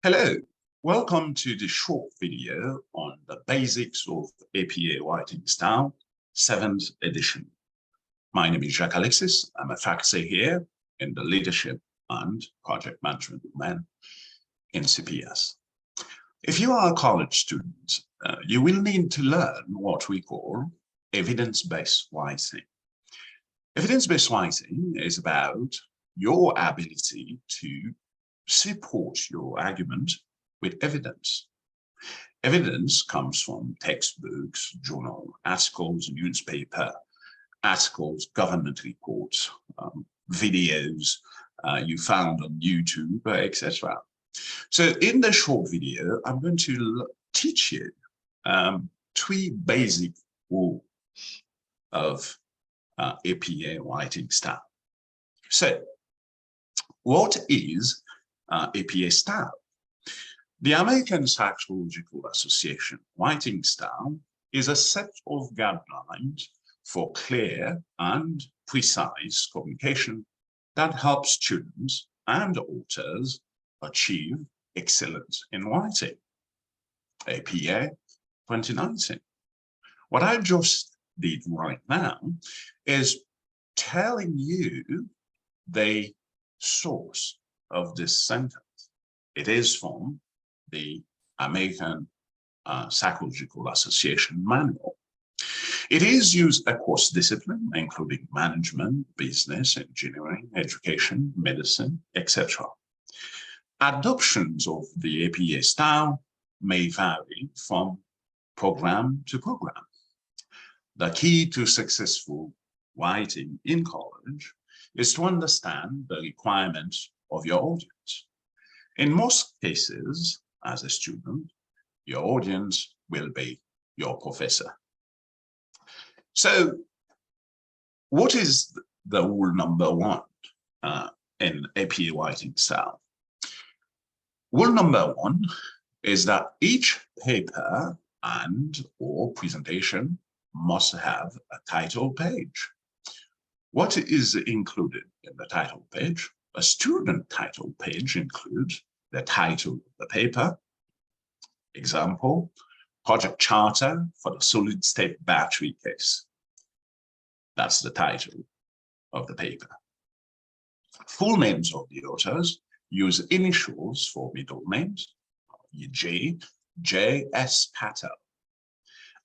Hello, welcome to the short video on the basics of APA writing style, 7th edition. My name is Jacques Alexis. I'm a faculty here in the leadership and project management domain in CPS. If you are a college student, you will need to learn what we call evidence-based writing. Evidence-based writing is about your ability to support your argument with evidence. Evidence comes from textbooks, journal articles, newspaper articles, government reports, videos you found on YouTube, etc. So in the short video, I'm going to teach you 3 basic rules of APA writing style. So what is APA style? The American Psychological Association writing style is a set of guidelines for clear and precise communication that helps students and authors achieve excellence in writing. APA 2019. What I just did right now is telling you the source of this sentence. It is from the American Psychological Association manual. It is used across disciplines, including management, business, engineering, education, medicine, etc. Adoptions of the APA style may vary from program to program. The key to successful writing in college is to understand the requirements of your audience. In most cases, as a student, your audience will be your professor. So, what is the rule number 1 in APA writing style? Rule number 1 is that each paper and/or presentation must have a title page. What is included in the title page? A student title page includes the title of the paper, example, project charter for the solid-state battery case. That's the title of the paper. Full names of the authors use initials for middle names, e.g., J.S. Patel.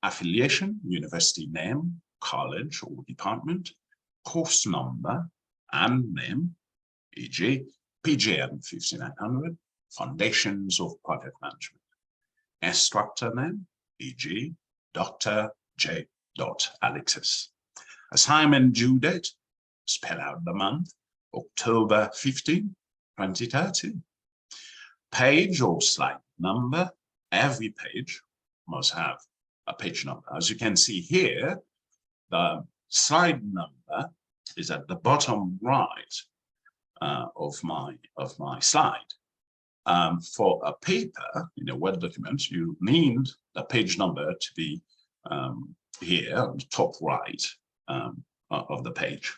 Affiliation, university name, college or department, course number and name, e.g. PGM 5900, Foundations of Project Management. Instructor name, e.g. Dr. J. Alexis. Assignment due date, spell out the month, October 15, 2013. Page or slide number, every page must have a page number. As you can see here, the slide number is at the bottom right of my slide. For a paper in a Word document, you need the page number to be here on the top right of the page.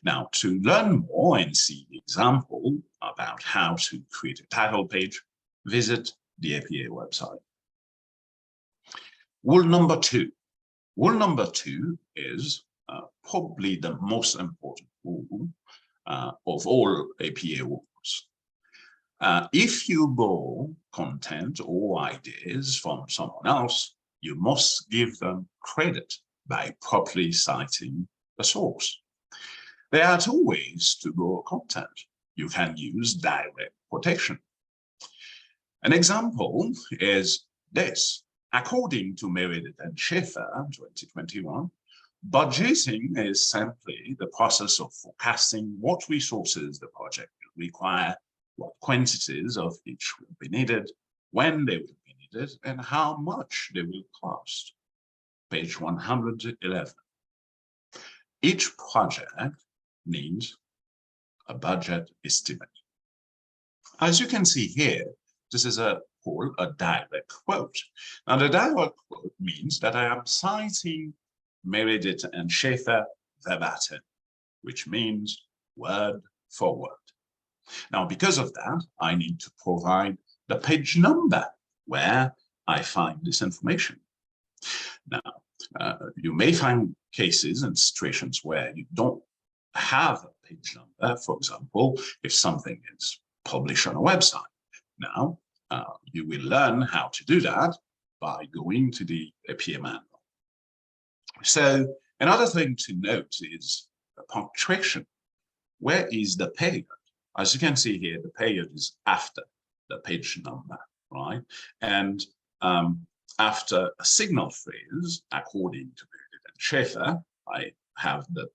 Now, to learn more and see the example about how to create a title page, visit the APA website. Rule number 2. Rule number 2 is probably the most important rule of all APA rules. If you borrow content or ideas from someone else, you must give them credit by properly citing the source. There are 2 ways to borrow content. You can use direct quotation. An example is this. According to Meredith and Schaefer, 2021, budgeting is simply the process of forecasting what resources the project will require, what quantities of each will be needed, when they will be needed, and how much they will cost. Page 111. Each project needs a budget estimate. As you can see here, this is called a direct quote. Now, the direct quote means that I am citing Meredith and Schaefer verbatim, which means word for word. Now, because of that, I need to provide the page number where I find this information. Now, you may find cases and situations where you don't have a page number. For example, if something is published on a website. Now, you will learn how to do that by going to the APA manual. So another thing to note is the punctuation. Where is the period? As you can see here, the period is after the page number, right? And after a signal phrase, according to Meredith and Schaefer, I have the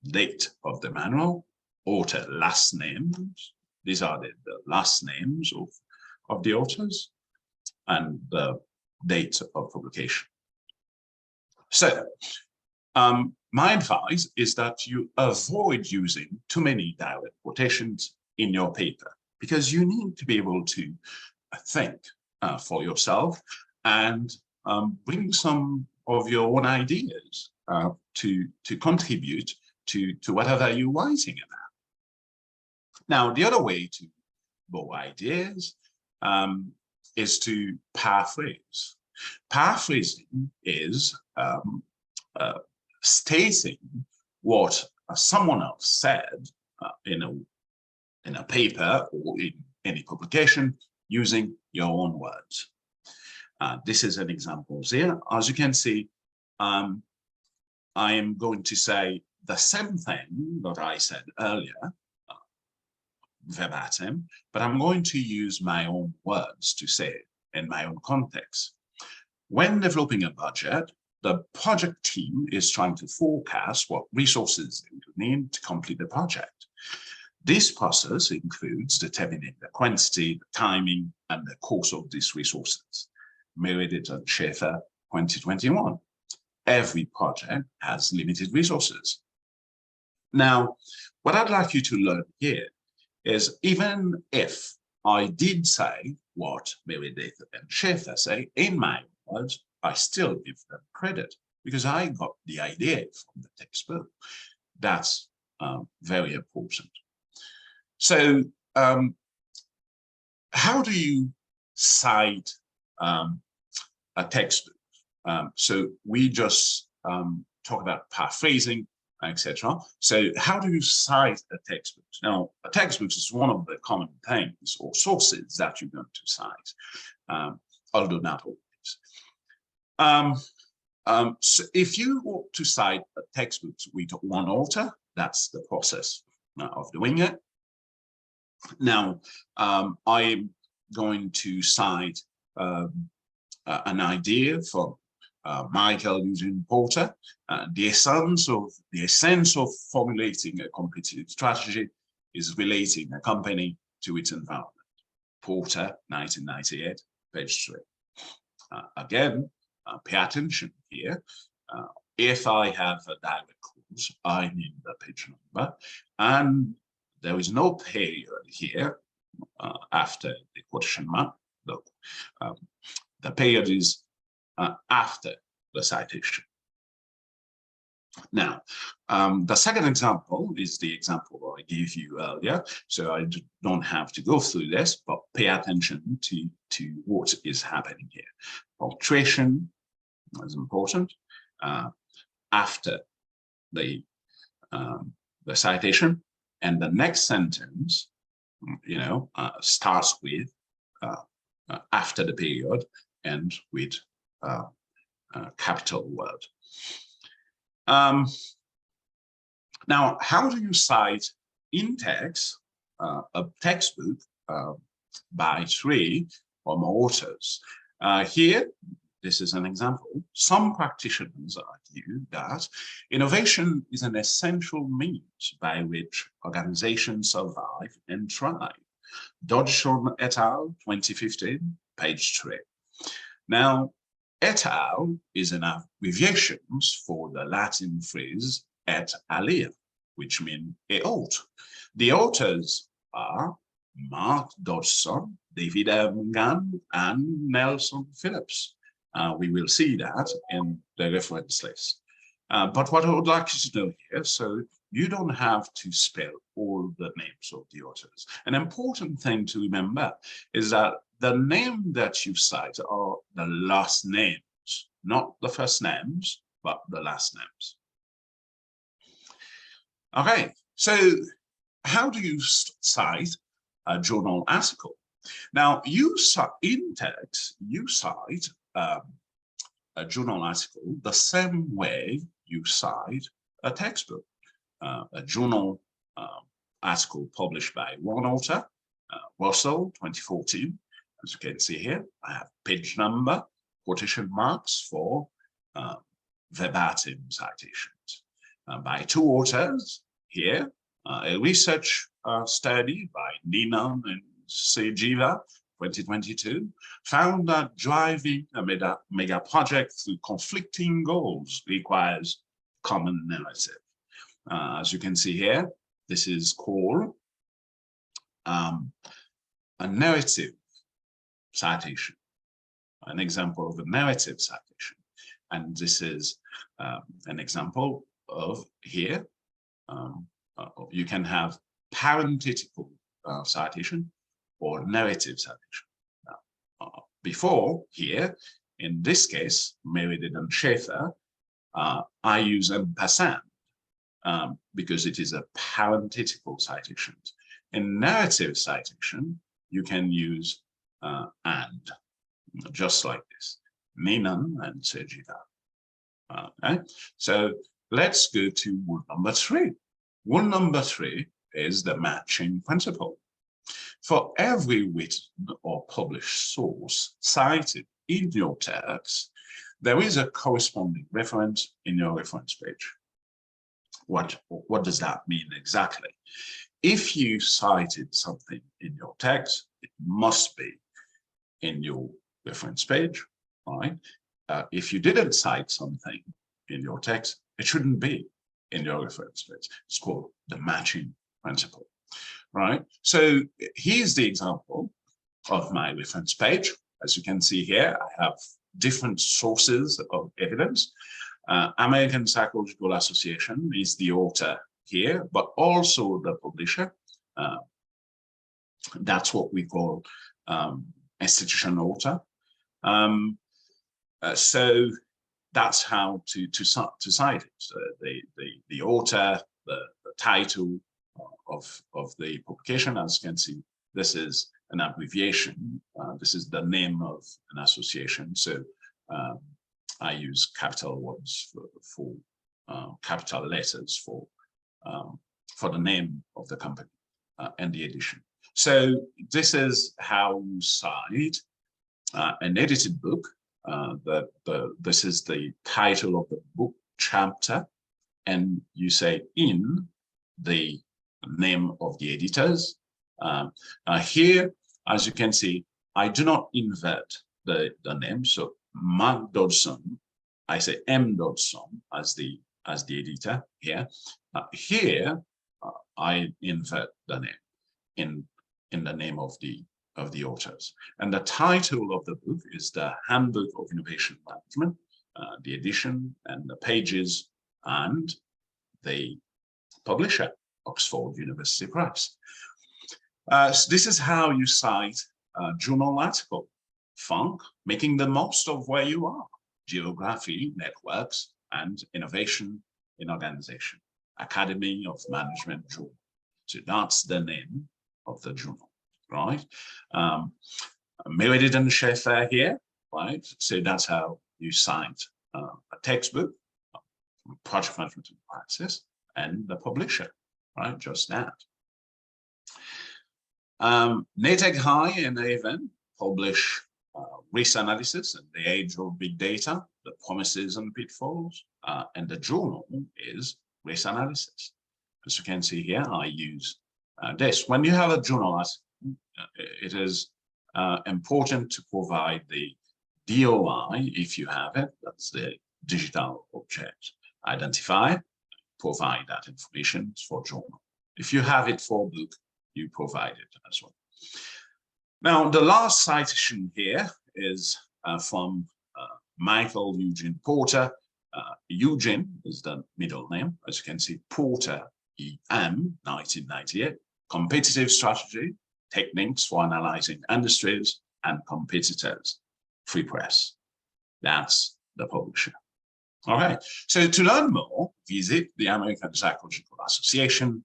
date of the manual, author last names. These are the last names of the authors and the date of publication. So my advice is that you avoid using too many direct quotations in your paper, because you need to be able to think for yourself and bring some of your own ideas to contribute to whatever you're writing about. Now, the other way to borrow ideas is to paraphrase. Paraphrasing is stating what someone else said in a paper or in any publication using your own words. This is an example here. As you can see, I am going to say the same thing that I said earlier, verbatim, but I'm going to use my own words to say it in my own context. When developing a budget, the project team is trying to forecast what resources they will need to complete the project. This process includes determining the quantity, the timing, and the cost of these resources. Meredith and Schaefer, 2021. Every project has limited resources. Now, what I'd like you to learn here is, even if I did say what Meredith and Schaefer say in my words, I still give them credit because I got the idea from the textbook. That's very important. So how do you cite a textbook? So we just talk about paraphrasing, etc. So how do you cite a textbook? Now, a textbook is one of the common things or sources that you're going to cite, although not always. So if you want to cite a textbook with one author, that's the process of doing it. Now, I'm going to cite an idea from Michael Eugene Porter. The essence of formulating a competitive strategy is relating a company to its environment. Porter, 1998, page 3. Again, pay attention here. If I have a direct clause, I need the page number, and there is no period here after the quotation mark. Look, the period is after the citation. Now, the second example is the example I gave you earlier, so I don't have to go through this, but pay attention to what is happening here. Punctuation is important. After the citation, and the next sentence, starts with after the period and with a capital word. Now, how do you cite in text a textbook by 3 or more authors? Here, this is an example. Some practitioners argue that innovation is an essential means by which organizations survive and thrive. Dodgson et al., 2015, page 3. Now, et al. Is an abbreviation for the Latin phrase et alia, which means a autre. The authors are Mark Dodgson, David M. Gunn, and Nelson Phillips. We will see that in the reference list. But what I would like you to know here, so you don't have to spell all the names of the authors. An important thing to remember is that the name that you cite are the last names, not the first names, but the last names. Okay, so how do you cite a journal article? Now, in text, you cite a journal article the same way you cite a textbook. A journal article published by one author, Russell, 2014. As you can see here, I have page number, quotation marks for verbatim citations. By two authors here, a research study by Nina and Sejiva, 2022, found that driving a mega project through conflicting goals requires common narrative. As you can see here, this is called a narrative citation, an example of a narrative citation. And this is an example of here. You can have parenthetical citation or narrative citation. Now, before here, in this case, Meredith and Schaefer, I use en passant because it is a parenthetical citation. In narrative citation, you can use and, just like this, Ninan and Sejiva. Okay, so let's go to rule number 3. Rule number 3 is the matching principle. For every written or published source cited in your text, there is a corresponding reference in your reference page. What does that mean exactly? If you cited something in your text, it must be in your reference page, right? If you didn't cite something in your text, it shouldn't be in your reference page. It's called the matching principle, right? So here's the example of my reference page. As you can see here, I have different sources of evidence. American Psychological Association is the author here, but also the publisher. That's what we call institution author. So that's how to cite it. The author, the title of the publication. As you can see, this is an abbreviation. This is the name of an association. So I use capital words for capital letters for the name of the company and the edition. So this is how you cite an edited book. This is the title of the book chapter, and you say in the name of the editors. Here, as you can see, I do not invert the name. So Mark Dodson, I say M. Dodson as the editor here. Here, I invert the name in the name of the authors. And the title of the book is the Handbook of Innovation Management, the edition and the pages, and the publisher, Oxford University Press. So this is how you cite a journal article. Funk, making the most of where you are. Geography, networks, and innovation in organization. Academy of Management Journal. So that's the name of the journal, right? Meredith and Schaefer here, right? So that's how you cite a textbook, project management and practice, and the publisher, right? Just that. Natick High and Avon publish risk analysis and the age of big data, the promises and pitfalls, and the journal is risk analysis. As you can see here, I use this. When you have a journal, it is important to provide the DOI if you have it. That's the digital object identifier. Provide that information for journal. If you have it for book, you provide it as well. Now, the last citation here is from Michael Eugene Porter. Eugene is the middle name. As you can see, Porter, EM, 1998. Competitive strategy, techniques for analyzing industries and competitors. Free press. That's the publisher. All right. So to learn more, visit the American Psychological Association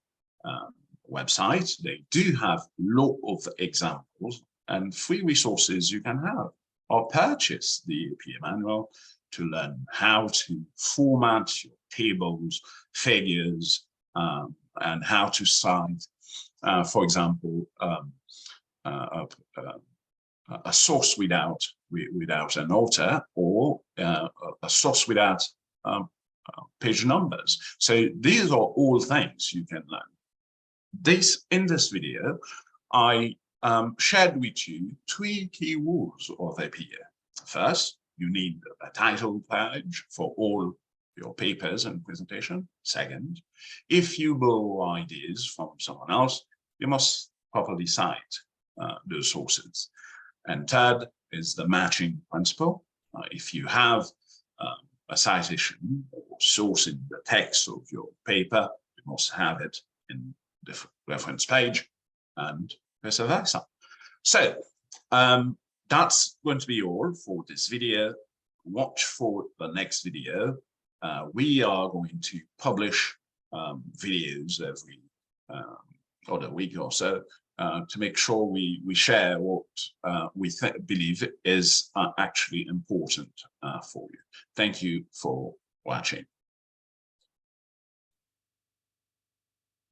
website. They do have a lot of examples and free resources you can have, or purchase the APA manual to learn how to format your tables, figures, and how to cite, for example, a source without an author, or a source without page numbers. So these are all things you can learn. In this video, I shared with you 3 key rules of APA. First, you need a title page for all your papers and presentation. Second, if you borrow ideas from someone else, you must properly cite those sources. And third is the matching principle. If you have a citation or source in the text of your paper, you must have it in the reference page, and vice versa. So that's going to be all for this video. Watch for the next video. We are going to publish videos every other week or so to make sure we share what we believe is actually important for you. Thank you for watching.